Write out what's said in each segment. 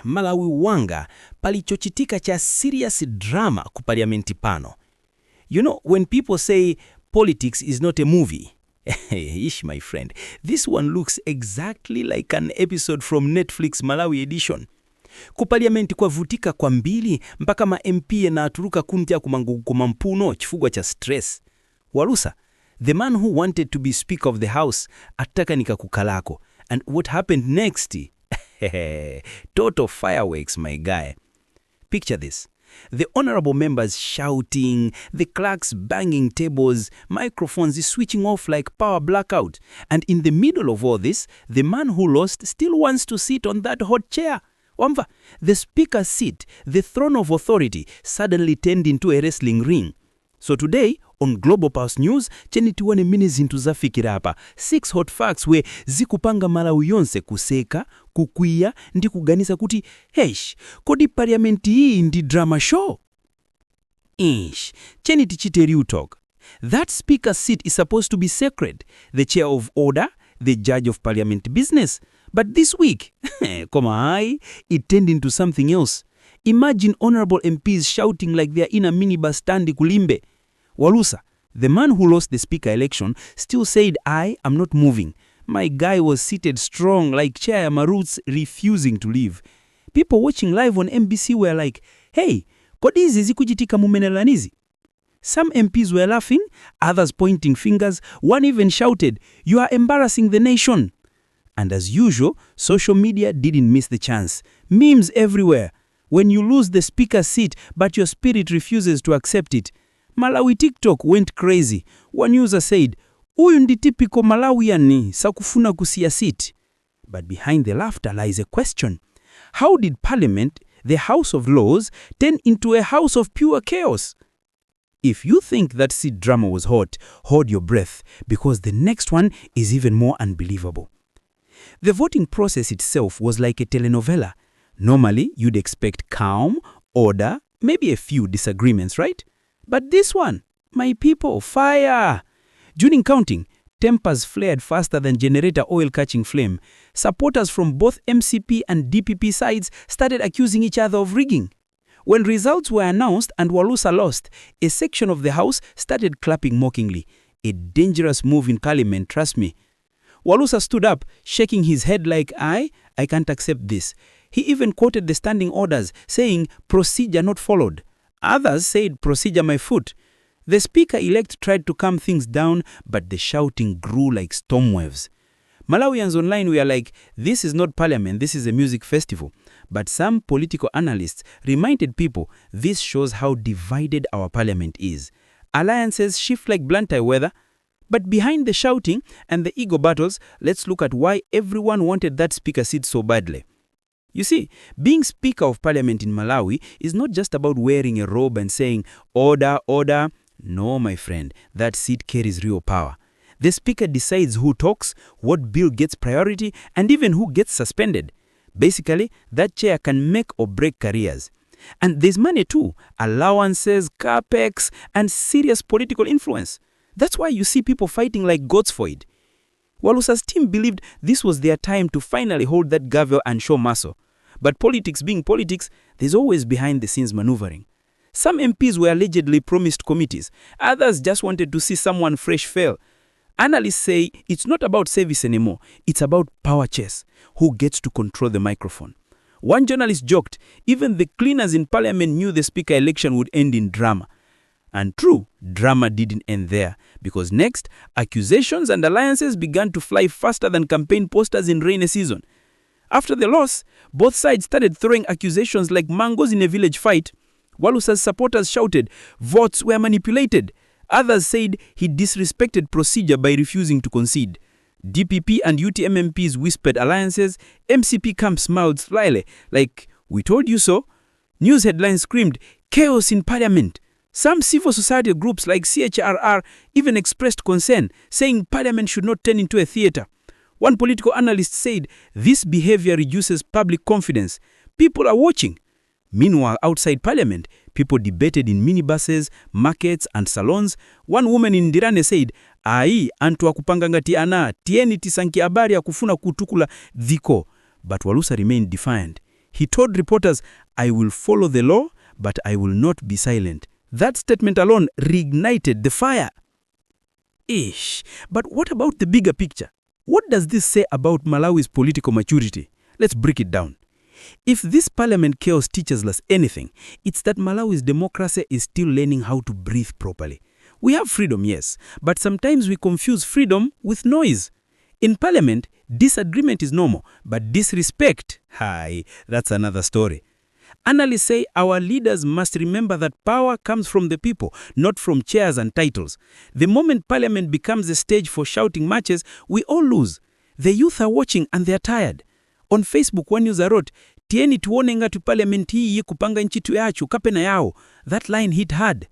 Malawi wanga palichochitika cha serious drama ku parliamenti pano. You know, when people say politics is not a movie, ish my friend, this one looks exactly like an episode from Netflix Malawi edition. Ku parliamenti Kwavutika kwa mbili mpaka ma MP na aturuka kuntia kumampuno chifugwa cha stress. Walusa, the man who wanted to be Speaker of the House, ataka nikakukalako. And what happened next? Total fireworks, my guy. Picture this. The honorable members shouting, the clerks banging tables, microphones switching off like power blackout. And in the middle of all this, the man who lost still wants to sit on that hot chair. Wamva, the speaker's seat, the throne of authority, suddenly turned into a wrestling ring. So today, on Global Pulse News, cheni tuone mini zinafika hapa. 6 hot facts we zikupanga Malawi yonse kuseka, kukuia, ndi kuganisa kuti, hesh, kodi parliamenti hii ndi drama show? Cheni tichite real talk. That speaker's seat is supposed to be sacred, the chair of order, the judge of parliament business. But this week, it turned into something else. Imagine honorable MPs shouting like they're in a minibus standi kulimbe. Walusa, the man who lost the speaker election, still said, I am not moving. My guy was seated strong like Chair Marut's refusing to leave. People watching live on MBC were like, hey, kodizi zikujitika mumenelanizi? Some MPs were laughing, others pointing fingers. One even shouted, you are embarrassing the nation. And as usual, social media didn't miss the chance. Memes everywhere. When you lose the speaker's seat but your spirit refuses to accept it. Malawi TikTok went crazy. One user said, "Uyu ndi typical Malawian ni sakufuna kusia seat." But behind the laughter lies a question. How did Parliament, the House of Laws, turn into a house of pure chaos? If you think that seat drama was hot, hold your breath, because the next one is even more unbelievable. The voting process itself was like a telenovela. Normally, you'd expect calm, order, maybe a few disagreements, right? But this one, my people, fire! During counting, tempers flared faster than generator oil catching flame. Supporters from both MCP and DPP sides started accusing each other of rigging. When results were announced and Walusa lost, a section of the house started clapping mockingly. A dangerous move in Parliament, trust me. Walusa stood up, shaking his head like, I can't accept this. He even quoted the standing orders, saying, procedure not followed. Others said, procedure my foot. The speaker-elect tried to calm things down, but the shouting grew like storm waves. Malawians online were like, this is not parliament, this is a music festival. But some political analysts reminded people this shows how divided our parliament is. Alliances shift like blunt-eye weather. But behind the shouting and the ego battles, let's look at why everyone wanted that speaker seat so badly. You see, being Speaker of Parliament in Malawi is not just about wearing a robe and saying, order, order. No, my friend, that seat carries real power. The Speaker decides who talks, what bill gets priority, and even who gets suspended. Basically, that chair can make or break careers. And there's money too, allowances, capex, and serious political influence. That's why you see people fighting like goats for it. Walusa's team believed this was their time to finally hold that gavel and show muscle. But politics being politics, there's always behind-the-scenes maneuvering. Some MPs were allegedly promised committees. Others just wanted to see someone fresh fail. Analysts say it's not about service anymore. It's about power chess. Who gets to control the microphone? One journalist joked, even the cleaners in Parliament knew the speaker election would end in drama. And true, drama didn't end there, because next, accusations and alliances began to fly faster than campaign posters in rainy season. After the loss, both sides started throwing accusations like mangoes in a village fight. Walusa's supporters shouted, votes were manipulated. Others said he disrespected procedure by refusing to concede. DPP and UTM MPs whispered alliances. MCP camp smiled slyly, like, we told you so. News headlines screamed, chaos in Parliament. Some civil society groups like CHRR even expressed concern, saying Parliament should not turn into a theater. One political analyst said, this behavior reduces public confidence. People are watching. Meanwhile, outside Parliament, people debated in minibuses, markets, and salons. One woman in Ndirane said, "Ai, antu akupanga ngati ana, tieni tisanki habari ya kufuna kutukula dhiko." But Walusa remained defiant. He told reporters, "I will follow the law, but I will not be silent." That statement alone reignited the fire. But what about the bigger picture? What does this say about Malawi's political maturity? Let's break it down. If this parliament chaos teaches us anything, it's that Malawi's democracy is still learning how to breathe properly. We have freedom, yes, but sometimes we confuse freedom with noise. In parliament, disagreement is normal, but disrespect, that's another story. Analysts say our leaders must remember that power comes from the people, not from chairs and titles. The moment parliament becomes a stage for shouting matches, we all lose. The youth are watching and they are tired. On Facebook, one user wrote, "Tieni tuone ngati parliament hii kupanga nchi yacu kapena yao." That line hit hard.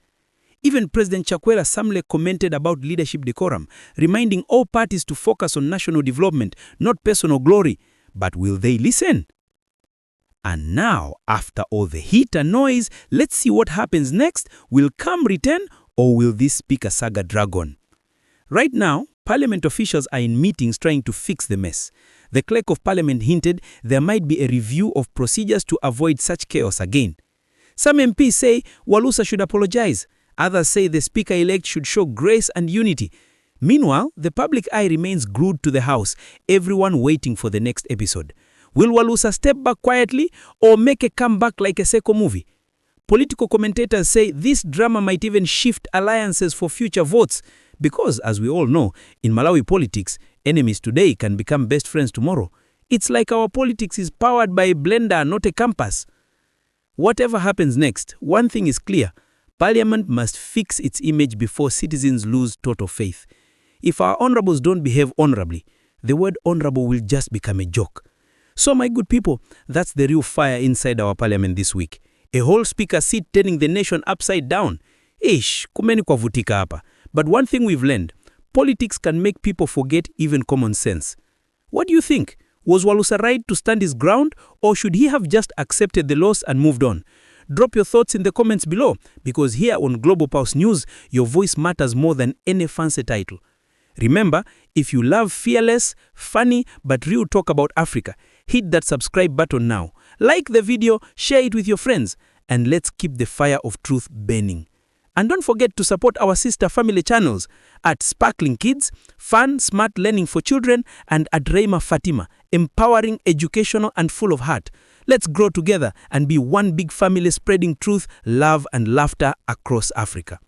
Even President Chakwera Samle commented about leadership decorum, reminding all parties to focus on national development, not personal glory. But will they listen? And now, after all the heat and noise, let's see what happens next. Will calm return, or will this speaker saga drag on? Right now, parliament officials are in meetings trying to fix the mess. The clerk of parliament hinted there might be a review of procedures to avoid such chaos again. Some MPs say Walusa should apologize. Others say the speaker-elect should show grace and unity. Meanwhile, the public eye remains glued to the house, everyone waiting for the next episode. Will Walusa step back quietly or make a comeback like a Seco movie? Political commentators say this drama might even shift alliances for future votes because, as we all know, in Malawi politics, enemies today can become best friends tomorrow. It's like our politics is powered by a blender, not a compass. Whatever happens next, one thing is clear. Parliament must fix its image before citizens lose total faith. If our honorables don't behave honorably, the word honorable will just become a joke. So my good people, that's the real fire inside our parliament this week. A whole speaker seat turning the nation upside down. Kumeni Kwavutika hapa. But one thing we've learned, politics can make people forget even common sense. What do you think? Was Walusa right to stand his ground, or should he have just accepted the loss and moved on? Drop your thoughts in the comments below, because here on Global Pulse News, your voice matters more than any fancy title. Remember, if you love fearless, funny, but real talk about Africa, hit that subscribe button now. Like the video, share it with your friends, and let's keep the fire of truth burning. And don't forget to support our sister family channels at Sparkling Kids, Fun, Smart Learning for Children, and at Reima Fatima, empowering, educational, and full of heart. Let's grow together and be one big family spreading truth, love, and laughter across Africa.